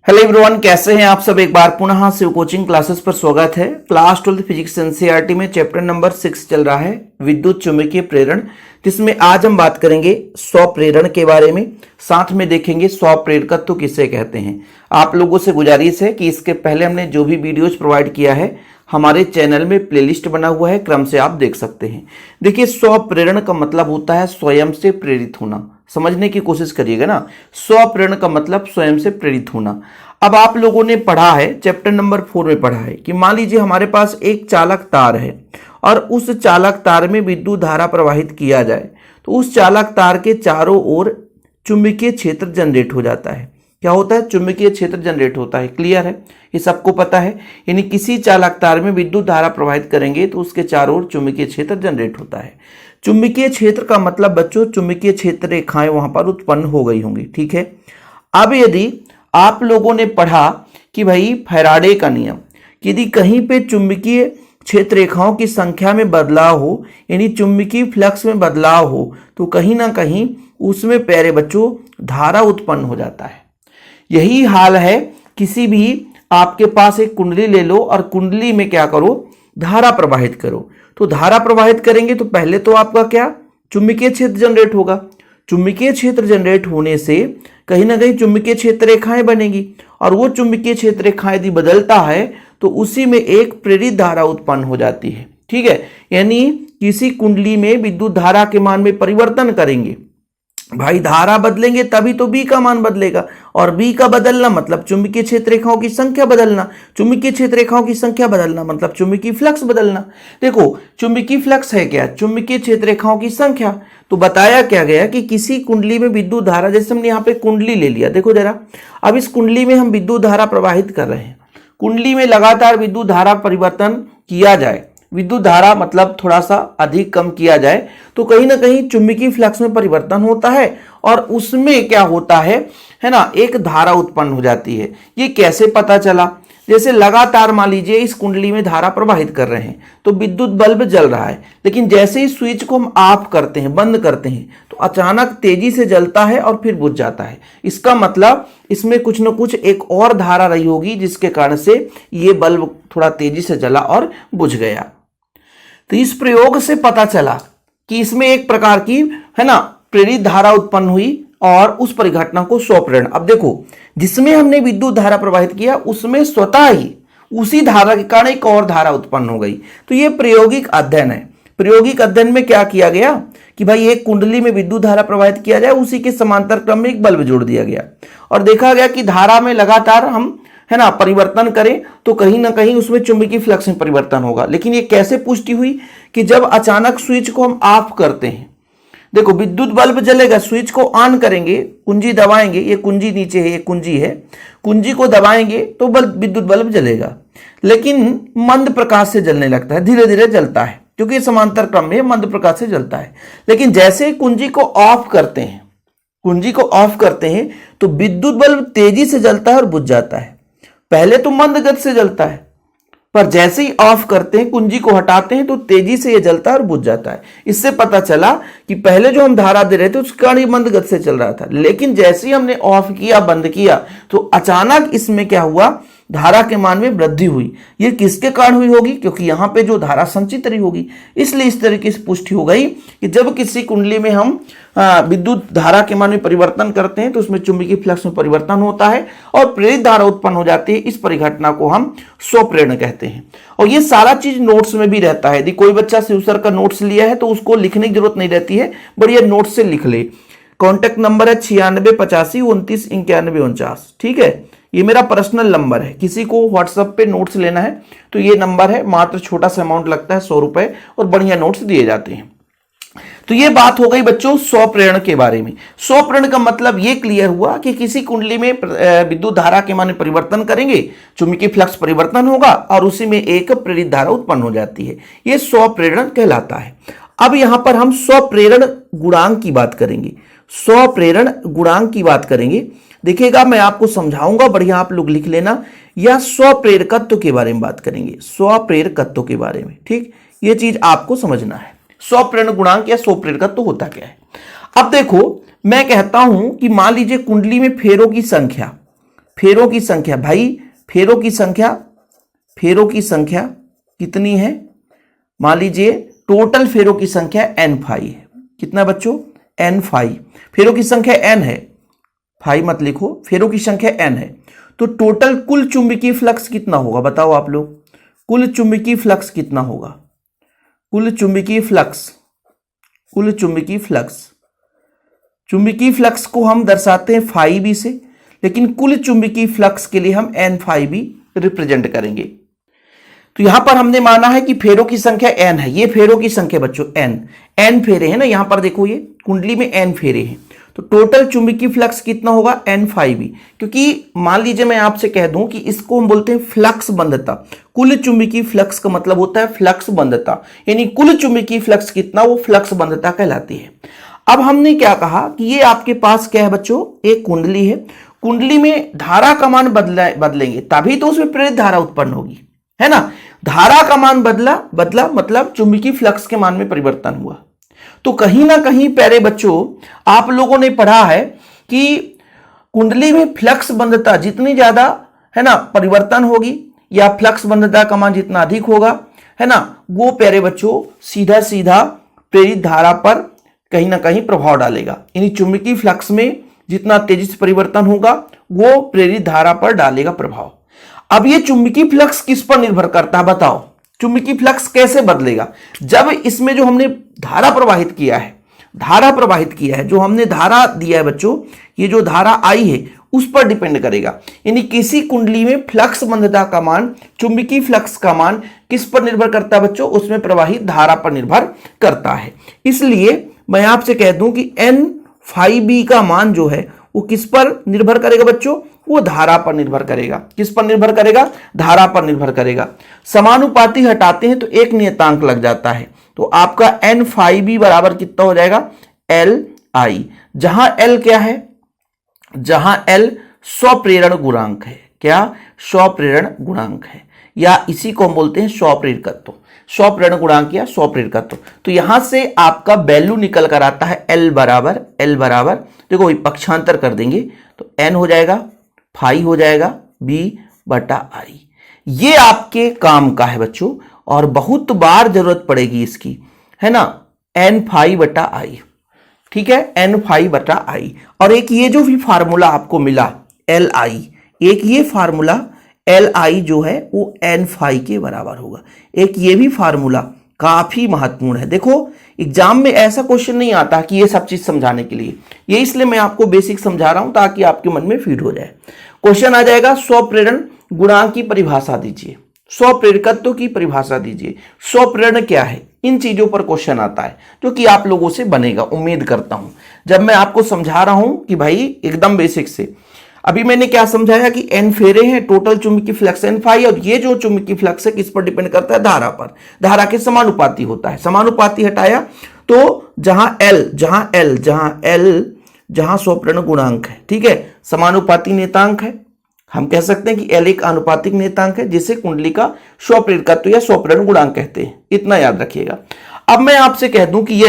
Hello everyone, कैसे हैं आप सब। एक बार पुनः शिव कोचिंग क्लासेस पर स्वागत है। क्लास 12 फिजिक्स एनसीईआरटी में चैप्टर नंबर 6 चल रहा है, विद्युत चुंबकीय प्रेरण, जिसमें आज हम बात करेंगे स्वप्रेरण के बारे में। साथ में देखेंगे स्वप्रेरकत्व किसे कहते हैं। आप लोगों से गुजारिश है कि इसके पहले हमने जो भी वीडियोज प्रोवाइड किया है हमारे चैनल में प्लेलिस्ट बना हुआ है, क्रम से आप देख सकते हैं। देखिए, स्वप्रेरण का मतलब होता है स्वयं से प्रेरित होना। समझने की कोशिश करिएगा ना, स्वप्रेरण का मतलब स्वयं से प्रेरित होना। अब आप लोगों ने पढ़ा है, चैप्टर नंबर 4 में पढ़ा है कि मान लीजिए हमारे पास एक चालक तार है और उस चालक तार में विद्युत धारा प्रवाहित किया जाए तो उस चालक तार के चारों ओर चुंबकीय क्षेत्र जनरेट हो जाता है। क्या होता है? चुंबकीय क्षेत्र जनरेट होता है। क्लियर है? ये सबको पता है। यानी किसी चालक तार में विद्युत धारा प्रवाहित करेंगे तो उसके चारों ओर चुंबकीय क्षेत्र जनरेट होता है। चुंबकीय क्षेत्र का मतलब बच्चों, चुंबकीय क्षेत्र रेखाएं वहां पर उत्पन्न हो गई होंगी। ठीक है। अब यदि आप लोगों ने पढ़ा कि भाई फैराडे का नियम, कि यदि कहीं पे चुंबकीय क्षेत्र रेखाओं की संख्या में बदलाव हो, यानी चुंबकीय फ्लक्स में बदलाव हो, तो कहीं ना कहीं उसमें प्यारे बच्चों धारा उत्पन्न हो जाता है। यही हाल है, किसी भी आपके पास एक कुंडली ले लो और कुंडली में क्या करो, धारा प्रवाहित करो। तो धारा प्रवाहित करेंगे तो पहले तो आपका क्या, चुंबकीय क्षेत्र जनरेट होगा। चुंबकीय क्षेत्र जनरेट होने से कहीं ना कहीं चुंबकीय क्षेत्र रेखाएं बनेगी और वो चुंबकीय क्षेत्र रेखाएं यदि बदलता है तो उसी में एक प्रेरित धारा उत्पन्न हो जाती है। ठीक है। यानी किसी कुंडली में विद्युत धारा के मान में परिवर्तन करेंगे, भाई धारा बदलेंगे तभी तो बी का मान बदलेगा, और बी का बदलना मतलब चुंबकीय क्षेत्र रेखाओं की संख्या बदलना, चुंबकीय क्षेत्र रेखाओं की संख्या बदलना मतलब चुंबकीय फ्लक्स बदलना। देखो, चुंबकीय फ्लक्स है क्या? चुंबकीय क्षेत्र रेखाओं की संख्या। तो बताया क्या गया कि किसी कुंडली में विद्युत धारा, जैसे हमने यहाँ पे कुंडली ले लिया, देखो जरा, अब इस कुंडली में हम विद्युत धारा प्रवाहित कर रहे हैं। कुंडली में लगातार विद्युत धारा परिवर्तन किया जाए, विद्युत धारा मतलब थोड़ा सा अधिक कम किया जाए, तो कहीं ना कहीं चुंबकीय फ्लक्स में परिवर्तन होता है और उसमें क्या होता है ना, एक धारा उत्पन्न हो जाती है। ये कैसे पता चला? जैसे लगातार मान लीजिए इस कुंडली में धारा प्रवाहित कर रहे हैं तो विद्युत बल्ब जल रहा है, लेकिन जैसे ही स्विच को हम ऑफ करते हैं, बंद करते हैं, तो अचानक तेजी से जलता है और फिर बुझ जाता है। इसका मतलब इसमें कुछ न कुछ एक और धारा रही होगी जिसके कारण से ये बल्ब थोड़ा तेजी से जला और बुझ गया। तो इस प्रयोग से पता चला कि इसमें एक प्रकार की प्रेरित धारा उत्पन्न हुई और उस परिघटना को स्वप्रेरण। अब देखो, जिसमें हमने विद्युत धारा प्रवाहित किया उसमें स्वतः ही उसी धारा के कारण एक और धारा उत्पन्न हो गई। तो ये प्रायोगिक अध्ययन है। प्रायोगिक अध्ययन में क्या किया गया कि भाई एक कुंडली में विद्युत धारा प्रवाहित किया जाए, उसी के समांतर क्रम में एक बल्ब जोड़ दिया गया और देखा गया कि धारा में लगातार हम परिवर्तन करें तो कहीं ना कहीं उसमें चुंबकीय फ्लक्स में परिवर्तन होगा। लेकिन ये कैसे पुष्टि हुई कि जब अचानक स्विच को हम ऑफ करते हैं, देखो विद्युत बल्ब जलेगा, स्विच को ऑन करेंगे, कुंजी दबाएंगे, ये कुंजी नीचे है, ये कुंजी है, कुंजी को दबाएंगे तो विद्युत बल्ब जलेगा, लेकिन मंद प्रकाश से जलने लगता है, धीरे धीरे जलता है क्योंकि समांतर क्रम में मंद प्रकाश से जलता है। लेकिन जैसे ही कुंजी को ऑफ करते हैं, कुंजी को ऑफ करते हैं तो विद्युत बल्ब तेजी से जलता है और बुझ जाता है। पहले तो मंद गति से जलता है, पर जैसे ही ऑफ करते हैं, कुंजी को हटाते हैं तो तेजी से ये जलता है और बुझ जाता है। इससे पता चला कि पहले जो हम धारा दे रहे थे उसके कारण मंद गति से चल रहा था, लेकिन जैसे ही हमने ऑफ किया, बंद किया, तो अचानक इसमें क्या हुआ, धारा के मान में वृद्धि हुई। ये किसके कारण हुई होगी? क्योंकि यहां पे जो धारा संचित रही होगी। इसलिए इस तरीके से पुष्टि हो गई कि जब किसी कुंडली में हम विद्युत धारा के मान में परिवर्तन करते हैं तो उसमें चुंबकीय फ्लक्स में परिवर्तन होता है और प्रेरित धारा उत्पन्न हो जाती है। इस परिघटना को हम स्वप्रेरण कहते हैं। और ये सारा चीज नोट्स में भी रहता है। यदि कोई बच्चा शिव सर का नोट्स लिया है तो उसको लिखने की जरूरत नहीं रहती है, बढ़िया नोट्स से लिख ले। कॉन्टेक्ट नंबर है 9685299149। ठीक है, ये मेरा पर्सनल नंबर है। किसी को व्हाट्सएप पे नोट्स लेना है तो ये नंबर है, मात्र छोटा सा अमाउंट लगता है 100 रुपए और बढ़िया नोट्स दिए जाते हैं। तो ये बात हो गई बच्चों स्वप्रेरण के बारे में। स्वप्रेरण का मतलब ये क्लियर हुआ कि किसी कुंडली में विद्युत धारा के मान में परिवर्तन करेंगे, चुंबकीय फ्लक्स परिवर्तन होगा और उसी में एक प्रेरित धारा उत्पन्न हो जाती है। ये स्वप्रेरण कहलाता है। अब यहां पर हम स्वप्रेरण गुणांक की बात करेंगे। स्वप्रेरण गुणांक की बात करेंगे, देखिएगा मैं आपको समझाऊंगा, बढ़िया आप लोग लिख लेना। या स्वप्रेरकत्व के बारे में बात करेंगे, स्वप्रेरकत्व के बारे में। ठीक, ये चीज आपको समझना है। स्वप्रेरण गुणांक या स्वप्रेरकत्व होता क्या है। अब देखो, मैं कहता हूं कि मान लीजिए कुंडली में फेरों की संख्या फेरों की संख्या, भाई फेरों की संख्या कितनी है? मान लीजिए टोटल फेरों की संख्या n फाई है। कितना बच्चों? n phi. फेरों की संख्या n है, फाई मत लिखो, फेरों की संख्या n है। तो टोटल कुल चुंबकीय फ्लक्स कितना होगा बताओ आप लोग? कुल चुंबकीय फ्लक्स कितना होगा? कुल चुंबकीय फ्लक्स को हम दर्शाते हैं फाई बी से, लेकिन कुल चुंबकीय फ्लक्स के लिए हम n फाई बी रिप्रेजेंट करेंगे। तो यहां पर हमने माना है कि फेरों की संख्या n है, ये फेरों की संख्या बच्चों n फेरे हैं ना, यहां पर देखो ये कुंडली में n फेरे हैं, तो टोटल चुंबकीय फ्लक्स कितना होगा? n phi B. क्योंकि मान लीजिए मैं आपसे कह दूं कि इसको हम बोलते हैं फ्लक्स बंधता। कुल चुंबकीय फ्लक्स का मतलब होता है फ्लक्स बंधता, यानी कुल चुंबकीय फ्लक्स कितना, वो फ्लक्स बंधता कहलाती है। अब हमने क्या कहा कि ये आपके पास क्या है बच्चों? एक कुंडली है, कुंडली में धारा का मान बदलेंगे तभी तो उसमें प्रेरित धारा उत्पन्न होगी, है ना। धारा का मान बदला मतलब चुंबकीय फ्लक्स के मान में परिवर्तन हुआ। तो कहीं ना कहीं प्यारे बच्चों आप लोगों ने पढ़ा है कि कुंडली में फ्लक्स बंधता जितनी ज्यादा है ना परिवर्तन होगी, या फ्लक्स बंधता का मान जितना अधिक होगा, है ना, वो प्यारे बच्चों सीधा सीधा प्रेरित धारा पर कहीं ना कहीं प्रभाव डालेगा। यानी चुंबकीय फ्लक्स में जितना तेजी से परिवर्तन होगा वो प्रेरित धारा पर डालेगा प्रभाव। अब ये चुंबकीय फ्लक्स किस पर निर्भर करता है बताओ? चुंबकीय फ्लक्स कैसे बदलेगा? जब इसमें जो हमने धारा प्रवाहित किया है, जो हमने धारा दिया है बच्चों, ये जो धारा आई है उस पर डिपेंड करेगा। यानी किसी कुंडली में फ्लक्स बंधता का मान, चुंबकीय फ्लक्स का मान किस पर निर्भर करता है बच्चों? उसमें प्रवाहित धारा पर निर्भर करता है। इसलिए मैं आपसे कह दूं कि n फाई बी का मान जो है वो किस पर निर्भर करेगा बच्चों? वो धारा पर निर्भर करेगा। किस पर निर्भर करेगा? धारा पर निर्भर करेगा। समानुपाती हटाते हैं तो एक नियतांक लग जाता है, तो आपका n फाई बी बराबर कितना हो जाएगा? एल आई, जहां एल क्या है? जहां एल स्वप्रेरण गुणांक है। क्या? स्वप्रेरण गुणांक है, या इसी को हम बोलते हैं स्वप्रेरकत्व, स्वप्रेरण गुणांक या स्वप्रेरकत्व। तो यहां से आपका वैल्यू निकल कर आता है एल बराबर देखो पक्षांतर कर देंगे तो एन हो जाएगा, फाई हो जाएगा बी बटा आई। ये आपके काम का है बच्चों, और बहुत बार जरूरत पड़ेगी इसकी, है ना, एन फाई बटा आई। ठीक है, एन फाई बटा आई। और एक ये जो भी फार्मूला आपको मिला एल आई, एक ये फार्मूला एल आई जो है वो एन फाई के बराबर होगा। एक ये भी फार्मूला काफी महत्वपूर्ण है। देखो एग्जाम में ऐसा क्वेश्चन नहीं आता कि ये सब चीज समझाने के लिए, ये इसलिए मैं आपको बेसिक समझा रहा हूं ताकि आपके मन में फीड हो जाए। क्वेश्चन आ जाएगा स्वप्रेरण गुणांक की परिभाषा दीजिए, स्वप्रेरकत्व की परिभाषा दीजिए, स्वप्रेरण क्या है, इन चीजों पर क्वेश्चन आता है जो कि आप लोगों से बनेगा, उम्मीद करता हूं। जब मैं आपको समझा रहा हूं कि भाई एकदम बेसिक से, अभी मैंने क्या समझाया कि एन फेरे हैं, टोटल चुंबकीय फ्लक्स एन फाई, और ये जो चुंबकीय फ्लक्स है किस पर डिपेंड करता है? धारा पर, धारा के समानुपाती होता है। समानुपाती हटाया तो जहां स्वप्रेरण गुणांक है, ठीक है, समानुपाती नियतांक है, हम कह सकते हैं कि एल एक आनुपातिक नियतांक है जिसे कुंडली का स्वप्रेरकत्व या स्वप्रेरण गुणांक कहते हैं, इतना याद रखिएगा। अब मैं आपसे कह दूं कि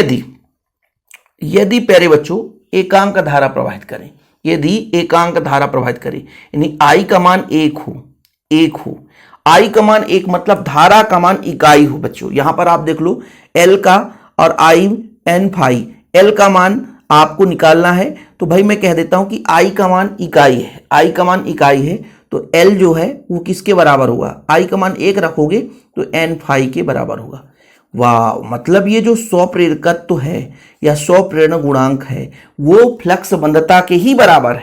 यदि प्यारे बच्चों एकांक धारा प्रवाहित करें, यदि एकांक धारा प्रवाहित करें, यानी आई का मान एक हो, आई का मान एक मतलब धारा का मान इकाई हो बच्चों। यहां पर आप देख लो एल का और आई एन फाई, एल का मान आपको निकालना है, तो भाई मैं कह देता हूं कि आई का मान इकाई है, आई का मान इकाई है, तो एल जो है वो किसके बराबर होगा? आई का मान एक रखोगे तो एन फाई के बराबर होगा। वाह, मतलब ये जो स्वप्रेरकत्व है या स्वप्रेरण गुणांक है वो फ्लक्स बंधता के ही बराबर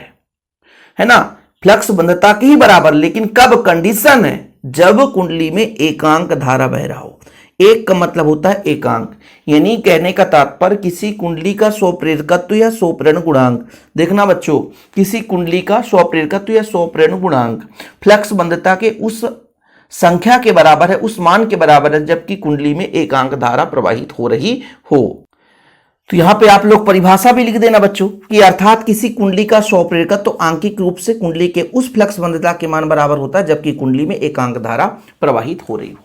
है ना, फ्लक्स बंधता के ही बराबर। लेकिन कब? कंडीशन है जब कुंडली में एकांक धारा बह रहा हो। एक का मतलब होता है एकांक, यानी कहने का तात्पर्य किसी कुंडली का स्वप्रेरकत्व या स्वप्रेरण गुणांक, देखना बच्चों, किसी कुंडली का स्वप्रेरकत्व या स्वप्रेरण गुणांक फ्लक्स बंधता के उस संख्या के बराबर है, उस मान के बराबर है जबकि कुंडली में एकांक धारा प्रवाहित हो रही हो। तो यहां पे आप लोग परिभाषा भी लिख देना बच्चों कि अर्थात किसी कुंडली का स्वप्रेरकत्व तो आंकिक रूप से कुंडली के उस फ्लक्स बंधता के मान बराबर होता है जबकि कुंडली में एकांक धारा प्रवाहित हो रही हो।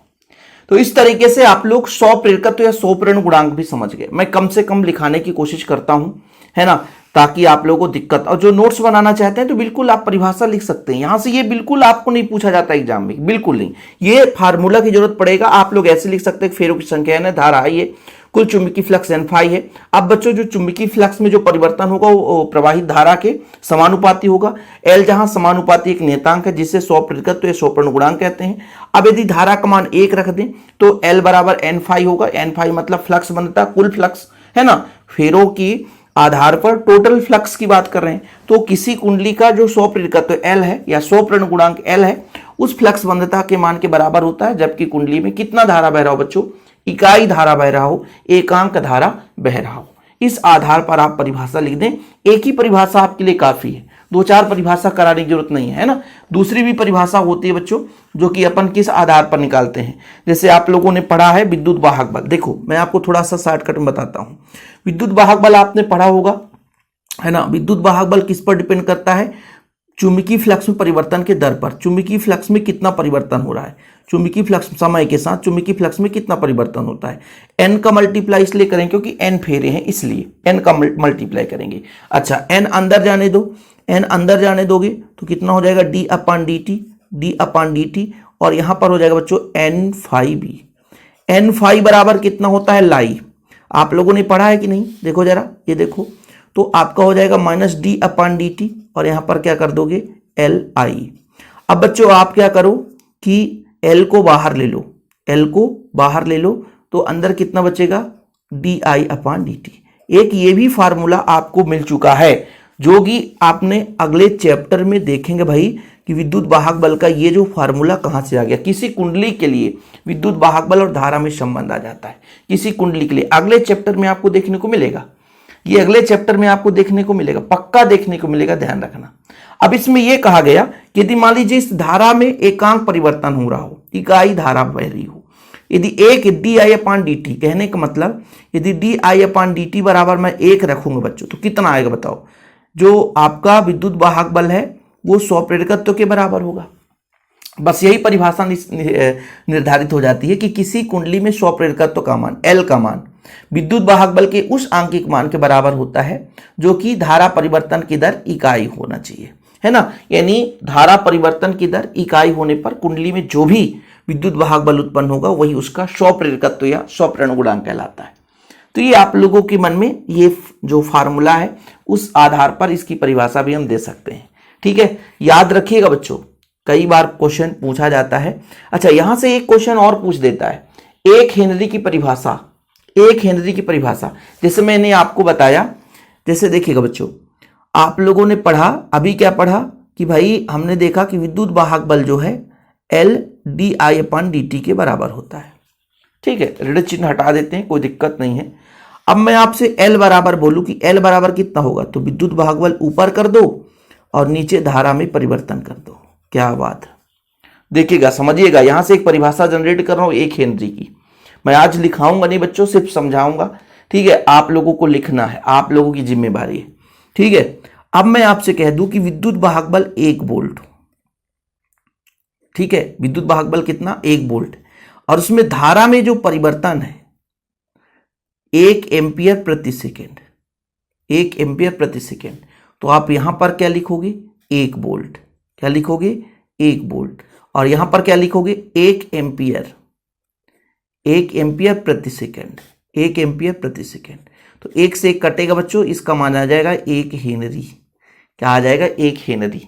तो इस तरीके से आप लोग स्वप्रेरकत्व या स्वप्रेरण गुणांक भी समझ गए। मैं कम से कम लिखाने की कोशिश करता हूं, है ना, ताकि आप लोगों को दिक्कत, और जो नोट्स बनाना चाहते हैं तो बिल्कुल आप परिभाषा लिख सकते हैं यहां से, ये बिल्कुल आपको नहीं पूछा जाता एग्जाम में, बिल्कुल नहीं, ये फार्मूला की जरूरत पड़ेगा। आप लोग ऐसे लिख सकते हैं फेरों की संख्या है, धारा है, ये कुल चुंबकीय फ्लक्स N है। अब बच्चों जो चुंबकीय फ्लक्स में जो परिवर्तन होगा वो प्रवाहित धारा के समानुपाती होगा। L जहां समानुपाती एक नियतांक है जिसे 100 प्रतिशत, तो ये 100 पूर्णांक कहते हैं। अब यदि धारा का मान 1 रख दें तो L बराबर N होगा। N मतलब फ्लक्स बनता है, कुल फ्लक्स है ना, फेरों की आधार पर टोटल फ्लक्स की बात कर रहे हैं। तो किसी कुंडली का जो 100 प्रतिशत L है या 100 प्रण गुणांक L है उस फ्लक्स बंधता के मान के बराबर होता है, जबकि कुंडली में कितना धारा बह रहा हो बच्चों, इकाई धारा बह रहा हो, एकांक धारा बह रहा हो। इस आधार पर आप परिभाषा लिख दें, एक ही परिभाषा आपके लिए काफी है, 2-4 परिभाषा कराने की जरूरत नहीं है ना। दूसरी भी परिभाषा होती है बच्चों जो कि अपन किस आधार पर निकालते हैं। जैसे आप लोगों ने पढ़ा है विद्युत वाहक बल, देखो मैं आपको थोड़ा सा शॉर्टकट में बताता हूं। विद्युत वाहक बल आपने पढ़ा होगा है ना। विद्युत वाहक बल किस पर डिपेंड करता है, चुंबकीय फ्लक्स में परिवर्तन के दर पर। चुंबकीय फ्लक्स में कितना परिवर्तन हो रहा है, चुंबकीय फ्लक्स समय के साथ चुंबकीय फ्लक्स में कितना परिवर्तन होता है। एन का मल्टीप्लाई इसलिए करेंगे क्योंकि एन फेरे हैं, इसलिए एन का मल्टीप्लाई करेंगे। अच्छा, एन अंदर जाने दो, एन अंदर जाने दोगे तो कितना हो जाएगा, डी अपॉन डी टी, और यहां पर हो जाएगा बच्चों N phi B. N phi बराबर कितना होता है, लाई। आप लोगों ने पढ़ा है कि नहीं, देखो जरा, ये देखो, तो आपका हो जाएगा minus D upon D T, और यहां पर क्या कर दोगे, एल आई। अब बच्चों आप क्या करो कि एल को बाहर ले लो, एल को बाहर ले लो, तो अंदर कितना बचेगा, D I upon D T. एक ये भी फार्मूला आपको मिल चुका है जो कि आपने अगले चैप्टर में देखेंगे भाई कि विद्युत वाहक बल का ये जो फार्मूला कहां से आ गया। किसी कुंडली के लिए विद्युत वाहक बल और धारा में संबंध आ जाता है, किसी कुंडली के लिए अगले चैप्टर में आपको देखने को मिलेगा, ये अगले चैप्टर में आपको देखने को मिलेगा, पक्का देखने को मिलेगा, ध्यान रखना। अब इसमें यह कहा गया कि यदि मान लीजिए इस धारा में एकांक परिवर्तन हो रहा हो, इकाई धारा बह रही हो, यदि एक D I upon D T, कहने का मतलब यदि D I upon D T बराबर मैं 1 रखूंगा बच्चों, तो कितना आएगा बताओ, जो आपका विद्युत वाहक बल है वो 100 प्रेरकत्व के बराबर होगा। बस यही परिभाषा निर्धारित हो जाती है कि किसी कुंडली में 100 प्रेरकत्व का मान, एल का मान विद्युत वाहक बल के उस आंकिक मान के बराबर होता है जो कि धारा परिवर्तन की दर इकाई होना चाहिए, है ना। यानी धारा परिवर्तन की दर इकाई होने पर कुंडली में जो भी विद्युत वाहक बल उत्पन्न होगा वही उसका 100 प्रेरकत्व या 100 प्रेरण गुणांक कहलाता है। तो ये आप लोगों के मन में ये जो फार्मूला है उस आधार पर इसकी परिभाषा भी हम दे सकते हैं, ठीक है। याद रखिएगा बच्चों, कई बार क्वेश्चन पूछा जाता है। अच्छा, यहां से एक क्वेश्चन और पूछ देता है, 1 हेनरी की परिभाषा, 1 हेनरी की परिभाषा, जैसे मैंने आपको बताया, जैसे देखिएगा बच्चों, आप लोगों ने पढ़ा, अभी क्या पढ़ा कि भाई हमने देखा कि विद्युत वाहक बल जो है L D I upon D T के बराबर होता है, ठीक है। ऋण चिन्ह हटा देते हैं, कोई दिक्कत नहीं है। अब मैं आपसे एल बराबर बोलूं कि एल बराबर कितना होगा, तो विद्युत वाहक बल ऊपर कर दो और नीचे धारा में परिवर्तन कर दो। क्या बात, देखिएगा, समझिएगा, यहां से एक परिभाषा जनरेट कर रहा हूं 1 हेनरी की। मैं आज लिखाऊंगा नहीं बच्चों, सिर्फ समझाऊंगा, ठीक है। आप लोगों को लिखना है, आप लोगों की जिम्मेदारी है, ठीक है। अब मैं आपसे कह दूं कि विद्युत वाहक बल 1 वोल्ट, ठीक है, विद्युत वाहक बल कितना, 1 वोल्ट, और उसमें धारा में जो परिवर्तन है 1 एम्पियर प्रति सेकेंड, 1 एम्पियर प्रति सेकेंड, तो आप यहां पर क्या लिखोगे, 1 वोल्ट, क्या लिखोगे, 1 वोल्ट, और यहां पर क्या लिखोगे, 1 एम्पियर, 1 एम्पियर प्रति सेकेंड, 1 एम्पियर प्रति सेकेंड। तो 1 से 1 कटेगा बच्चों, इसका मान आ जाएगा 1 हेनरी। क्या आ जाएगा, 1 हेनरी,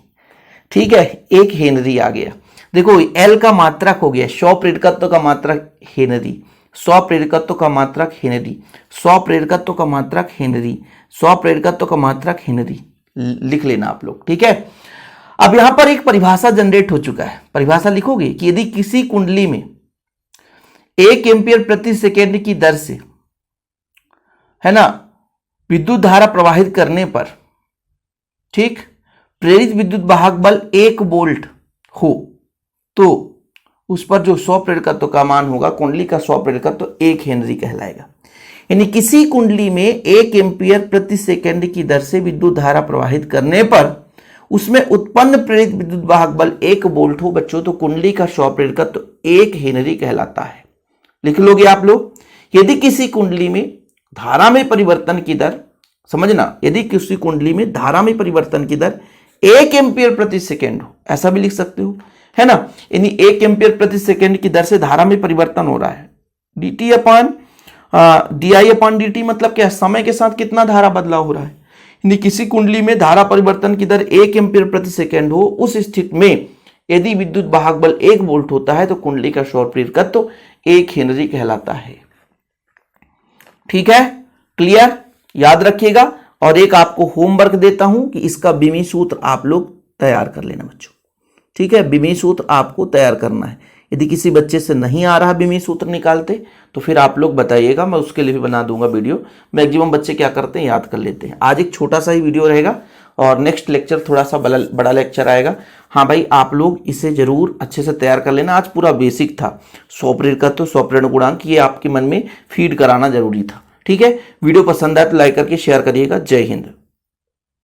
ठीक है, 1 हेनरी आ गया। देखो एल का मात्रक हो गया 100 प्रेरकत्व का मात्रक हेनरी, 100 प्रेरकत्व का मात्रक हेनरी, 100 प्रेरकत्व का मात्रक हेनरी, 100 प्रेरकत्व का मात्रक हेनरी, लिख लेना आप लोग, ठीक है। अब यहां पर एक परिभाषा जनरेट हो चुका है, परिभाषा लिखोगे कि यदि किसी कुंडली में 1 एम्पियर प्रति सेकेंड की दर से, है ना, विद्युत धारा प्रवाहित करने पर, ठीक, प्रेरित विद्युत वाहक बल 1 वोल्ट हो, तो उस पर जो 100 प्रेरकत्व का मान होगा, कुंडली का 100 प्रेरकत्व 1 हेनरी कहलाएगा। यानी किसी कुंडली में 1 एम्पियर प्रति सेकेंड की दर से विद्युत धारा प्रवाहित करने पर उसमें उत्पन्न प्रेरित विद्युत वाहक बल 1 वोल्ट हो बच्चों, तो कुंडली का 100 प्रेरकत्व 1 हेनरी कहलाता है। लिख लोगे आप लोग, यदि किसी कुंडली में धारा में परिवर्तन की दर समझना, यदि किसी कुंडली में धारा में परिवर्तन की दर 1 एम्पीयर प्रति सेकेंड हो, ऐसा भी लिख सकते हो, है ना। यानी 1 एम्पीयर प्रति सेकेंड की दर से धारा में परिवर्तन हो रहा है। dt upon di upon dt मतलब क्या, समय के साथ कितना धारा बदलाव हो रहा है। यानी किसी कुंडली में धारा परिवर्तन की दर 1 एम्पीयर प्रति सेकेंड हो, उस स्थिति में यदि विद्युत वाहक बल 1 वोल्ट होता है तो कुंडली का सौर प्रेरकत्व 1 हेनरी कहलाता है। ठीक है, क्लियर, याद रखिएगा। और एक आपको होमवर्क देता हूं कि इसका बीमी सूत्र आप लोग तैयार कर लेना बच्चों। ठीक है, बीमी सूत्र आपको तैयार करना है। यदि किसी बच्चे से नहीं आ रहा बीमी सूत्र निकालते तो फिर आप लोग बताइएगा, मैं उसके लिए भी बना दूंगा वीडियो। मैक्सिमम बच्चे क्या करते हैं, याद कर लेते हैं। आज एक छोटा सा ही वीडियो रहेगा और नेक्स्ट लेक्चर थोड़ा सा बड़ा लेक्चर आएगा। हाँ भाई, आप लोग इसे जरूर अच्छे से तैयार कर लेना। आज पूरा बेसिक था, स्वप्रेरकत्व, स्वप्रेरण गुणांक, ये आपके मन में फीड कराना जरूरी था। ठीक है, वीडियो पसंद आए तो लाइक करके शेयर करिएगा। जय हिंद।